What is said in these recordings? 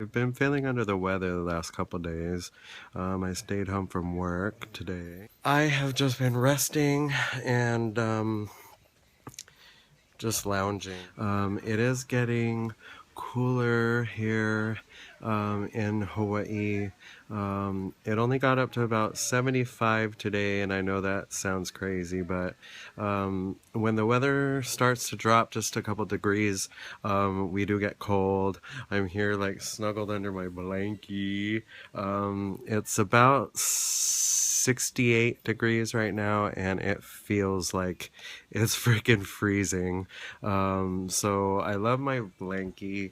I've been feeling under the weather the last couple days. I stayed home from work today. I have just been resting and just lounging. It is getting cooler here in Hawaii. It only got up to about 75 today, and I know that sounds crazy, but when the weather starts to drop just a couple degrees, we do get cold. I'm here like snuggled under my blankie. It's about 68 degrees right now, and it feels like it's freaking freezing. So I love my blankie.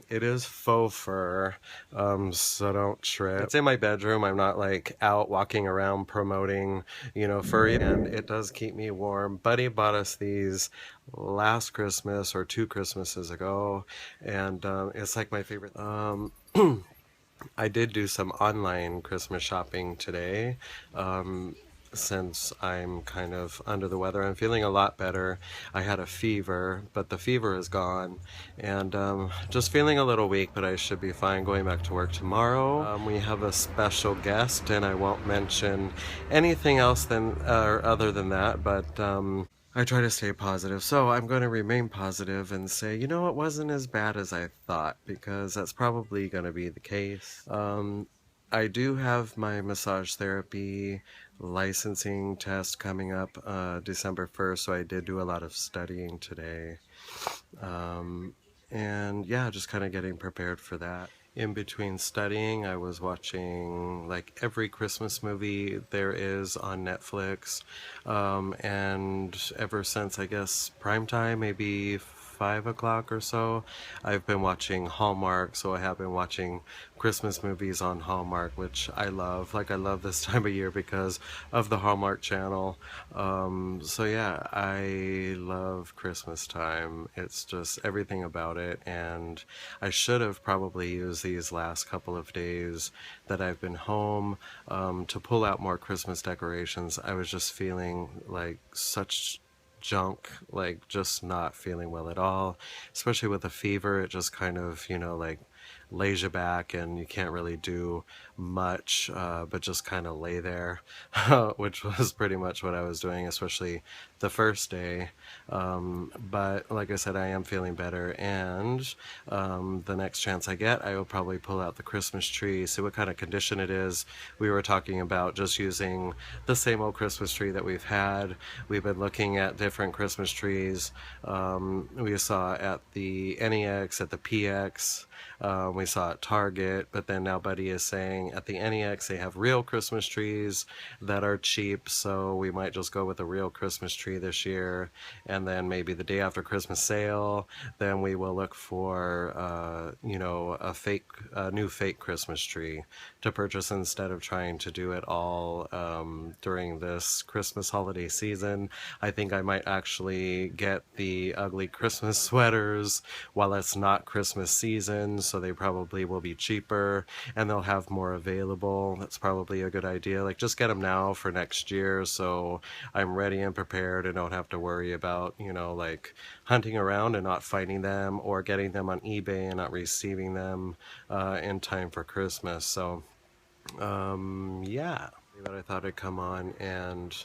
It is faux fur, so don't trip. It's in my bedroom. I'm not like out walking around promoting, furry, and it does keep me warm. Buddy bought us these last Christmas or 2 Christmases ago, and it's like my favorite. I did do some online Christmas shopping today. Since I'm kind of under the weather. I'm feeling a lot better. I had a fever, but the fever is gone, and just feeling a little weak, but I should be fine going back to work tomorrow. We have a special guest, and I won't mention anything else other than that, but I try to stay positive, so I'm going to remain positive and say, it wasn't as bad as I thought, because that's probably going to be the case. I do have my massage therapy licensing test coming up December 1st, so I did do a lot of studying today. And yeah, just kind of getting prepared for that. In between studying, I was watching like every Christmas movie there is on Netflix, and ever since, I guess, prime time, maybe 5 o'clock or so, I've been watching Hallmark, so I have been watching Christmas movies on Hallmark, which I love. Like, I love this time of year because of the Hallmark channel. So yeah, I love Christmas time. It's just everything about it, and I should have probably used these last couple of days that I've been home to pull out more Christmas decorations. I was just feeling like such junk, like just not feeling well at all, especially with a fever. It just kind of, like lays you back, and you can't really do much but just kind of lay there, which was pretty much what I was doing, especially the first day. But like I said, I am feeling better, and the next chance I get, I will probably pull out the Christmas tree, see what kind of condition it is. We were talking about just using the same old Christmas tree that we've had. We've been looking at different Christmas trees. We saw at the NEX, at the PX, we saw at Target, but then now Buddy is saying at the NEX they have real Christmas trees that are cheap, so we might just go with a real Christmas tree this year, and then maybe the day after Christmas sale, then we will look for a new fake Christmas tree to purchase instead of trying to do it all during this Christmas holiday season. I think I might actually get the ugly Christmas sweaters while it's not Christmas season, so they probably will be cheaper and they'll have more available. That's probably a good idea. Like, just get them now for next year, so I'm ready and prepared and don't have to worry about, like hunting around and not finding them, or getting them on eBay and not receiving them in time for Christmas. So yeah, but I thought I'd come on and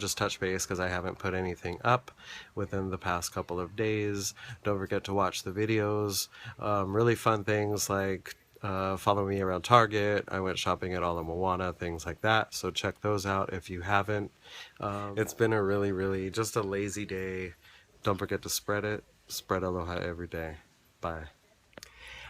just touch base, because I haven't put anything up within the past couple of days. Don't forget to watch the videos. Really fun things like follow me around Target. I went shopping at Ala Moana, things like that. So check those out if you haven't. It's been a really just a lazy day. Don't forget to spread it. Spread aloha every day. Bye.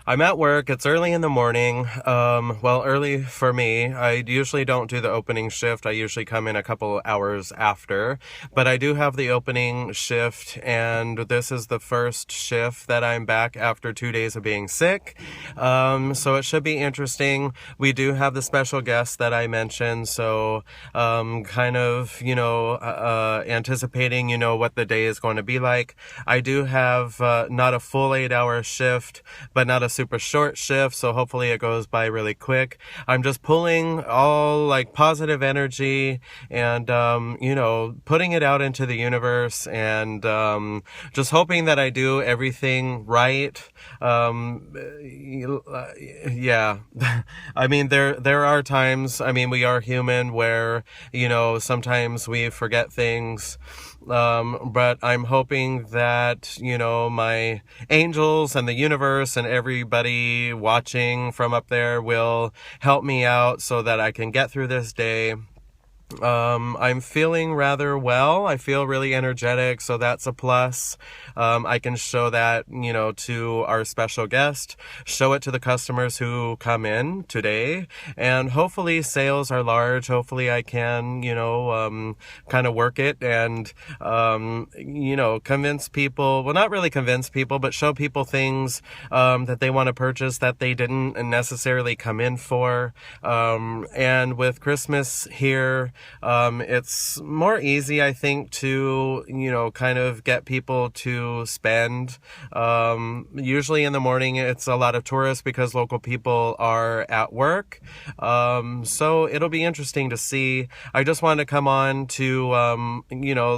I'm at work. It's early in the morning. Well, early for me. I usually don't do the opening shift. I usually come in a couple hours after, but I do have the opening shift, and this is the first shift that I'm back after 2 days of being sick. So it should be interesting. We do have the special guest that I mentioned, so kind of, anticipating, what the day is going to be like. I do have not a full 8-hour shift, but not a super short shift, so hopefully it goes by really quick. I'm just pulling all like positive energy and, putting it out into the universe, and just hoping that I do everything right. Yeah. I mean, there are times, I mean, we are human, where, sometimes we forget things. But I'm hoping that, my angels and the universe and everybody watching from up there will help me out so that I can get through this day. I'm feeling rather well. I feel really energetic, so that's a plus. I can show that, to our special guest, show it to the customers who come in today, and hopefully sales are large. Hopefully I can, kind of work it and, convince people, well, not really convince people, but show people things, that they want to purchase that they didn't necessarily come in for. And with Christmas here, it's more easy, I think, to, kind of get people to spend. Usually in the morning, it's a lot of tourists because local people are at work. So it'll be interesting to see. I just wanted to come on to,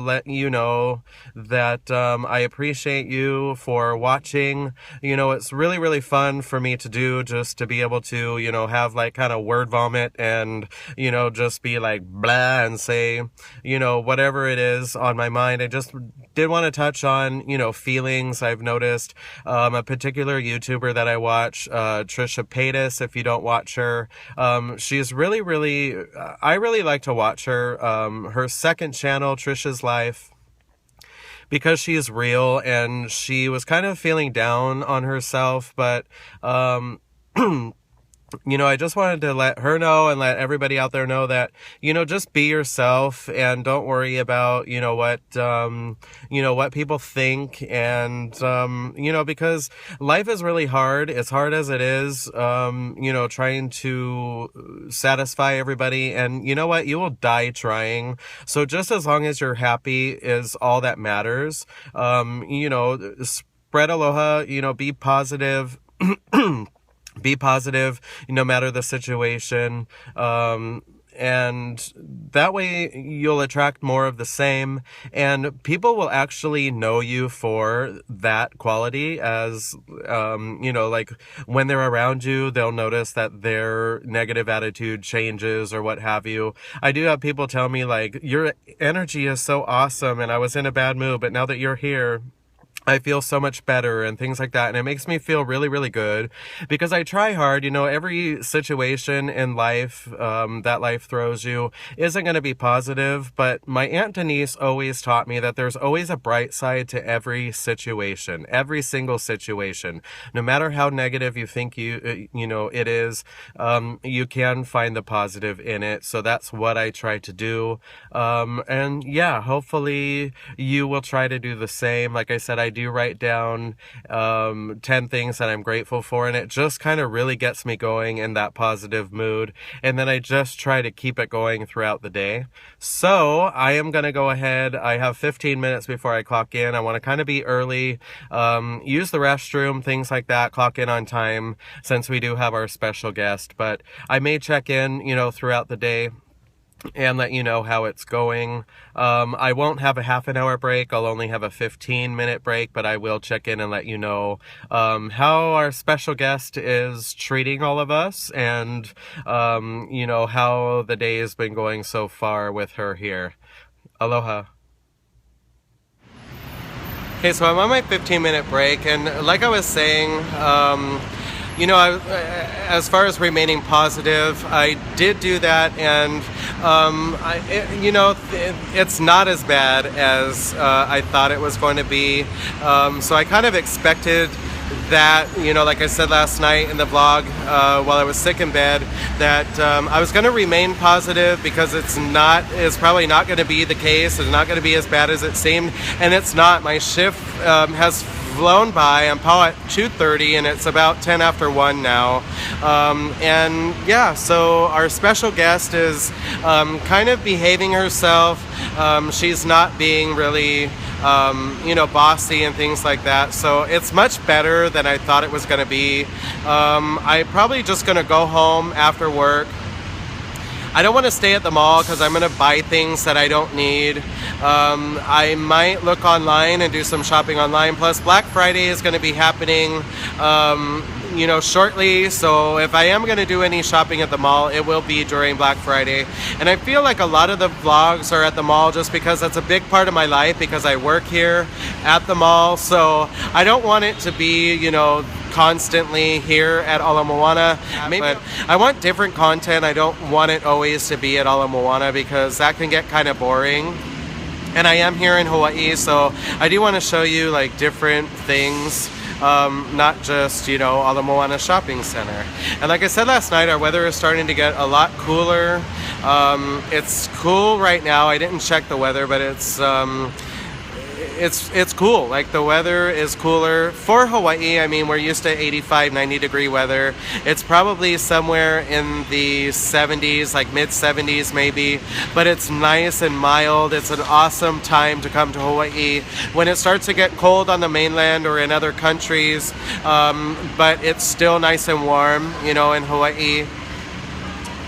let you know that, I appreciate you for watching. It's really, really fun for me to do, just to be able to, have like kind of word vomit and, just be like blah and say, whatever it is on my mind. I just did want to touch on, feelings. I've noticed, a particular YouTuber that I watch, Trisha Paytas, if you don't watch her, she's really, really, I really like to watch her, her second channel, Trisha's Life, because she's real, and she was kind of feeling down on herself, but, I just wanted to let her know and let everybody out there know that, just be yourself and don't worry about, what people think. And, because life is really hard. It's hard as it is, trying to satisfy everybody. And you know what? You will die trying. So just as long as you're happy is all that matters. Spread aloha, be positive. Be positive, no matter the situation. And that way you'll attract more of the same, and people will actually know you for that quality. As, like when they're around you, they'll notice that their negative attitude changes or what have you. I do have people tell me like, your energy is so awesome and I was in a bad mood, but now that you're here, I feel so much better and things like that. And it makes me feel really, really good because I try hard. Every situation in life, that life throws you isn't going to be positive. But my Aunt Denise always taught me that there's always a bright side to every situation, every single situation. No matter how negative you think it is, you can find the positive in it. So that's what I try to do. And yeah, hopefully you will try to do the same. Like I said, I do write down 10 things that I'm grateful for, and it just kind of really gets me going in that positive mood, and then I just try to keep it going throughout the day. So I am going to go ahead. I have 15 minutes before I clock in. I want to kind of be early, use the restroom, things like that, clock in on time since we do have our special guest, but I may check in, throughout the day and let you know how it's going. I won't have a half an hour break. I'll only have a 15-minute break, but I will check in and let you know how our special guest is treating all of us, and how the day has been going so far with her here. Aloha. Okay, so I'm on my 15-minute break, and like I was saying, as far as remaining positive, I did do that, and it's not as bad as I thought it was going to be. So I kind of expected that, like I said last night in the vlog, while I was sick in bed, that I was going to remain positive because it's probably not going to be the case. It's not going to be as bad as it seemed, and it's not. My shift has flown by. I'm at 2:30 and it's about 10 after 1 now. And yeah, so our special guest is kind of behaving herself. She's not being really you know, bossy and things like that. So it's much better than I thought it was going to be. I'm probably just going to go home after work. I don't want to stay at the mall because I'm going to buy things that I don't need. I might look online and do some shopping online. Plus, Black Friday is going to be happening, you know, shortly. So if I am going to do any shopping at the mall, it will be during Black Friday. And I feel like a lot of the vlogs are at the mall just because that's a big part of my life, because I work here at the mall. So I don't want it to be, you know, constantly here at Ala Moana. But I want different content. I don't want it always to be at Ala Moana because that can get kind of boring. And I am here in Hawaii, so I do want to show you like different things, not just, you know, Ala Moana Shopping Center. And like I said last night, our weather is starting to get a lot cooler. It's cool right now. I didn't check the weather, but it's cool. Like, the weather is cooler for Hawaii. I mean, we're used to 85, 90 degree weather. It's probably somewhere in the 70s, like mid 70s maybe, but it's nice and mild. It's an awesome time to come to Hawaii when it starts to get cold on the mainland or in other countries, but it's still nice and warm, you know, in Hawaii.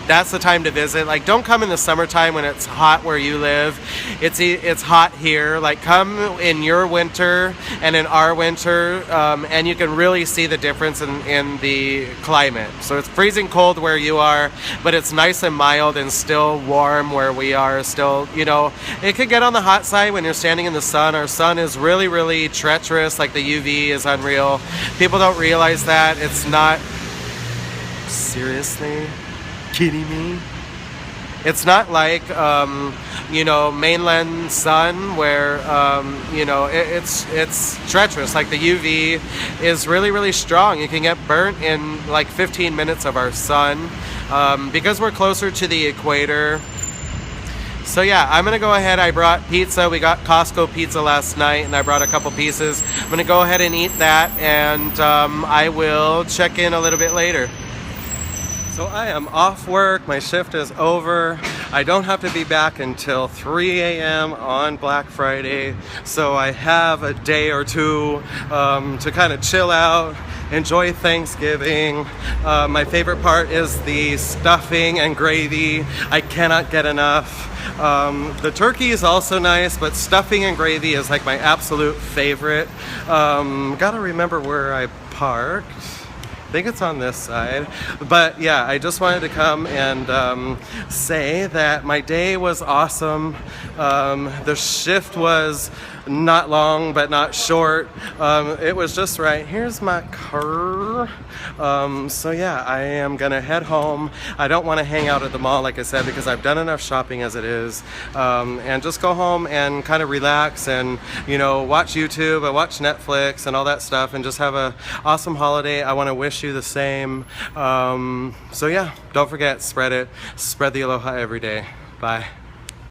That's the time to visit. Like, don't come in the summertime when it's hot where you live. It's hot here. Like, come in your winter and in our winter, and you can really see the difference in the climate. So it's freezing cold where you are, but it's nice and mild and still warm where we are. Still, you know, it can get on the hot side when you're standing in the sun. Our sun is really, really treacherous. Like, the UV is unreal. People don't realize that. It's not... Seriously? Kidding me? It's not like, you know, mainland sun where, you know, it's treacherous. Like, the UV is really, really strong. You can get burnt in like 15 minutes of our sun, because we're closer to the equator. So yeah, I'm gonna go ahead. I brought pizza. We got Costco pizza last night, and I brought a couple pieces. I'm gonna go ahead and eat that, and I will check in a little bit later. So I am off work, my shift is over. I don't have to be back until 3 a.m. on Black Friday. So I have a day or two to kind of chill out, enjoy Thanksgiving. My favorite part is the stuffing and gravy. I cannot get enough. The turkey is also nice, but stuffing and gravy is like my absolute favorite. Gotta remember where I parked. I think it's on this side. But yeah, I just wanted to come and say that my day was awesome. The shift was not long, but not short. It was just right. Here's my car. So yeah, I am gonna head home. I don't want to hang out at the mall, like I said, because I've done enough shopping as it is. And just go home and kind of relax and, you know, watch YouTube and watch Netflix and all that stuff, and just have a awesome holiday. I want to wish you the same. So yeah, don't forget, spread it. Spread the aloha every day. Bye.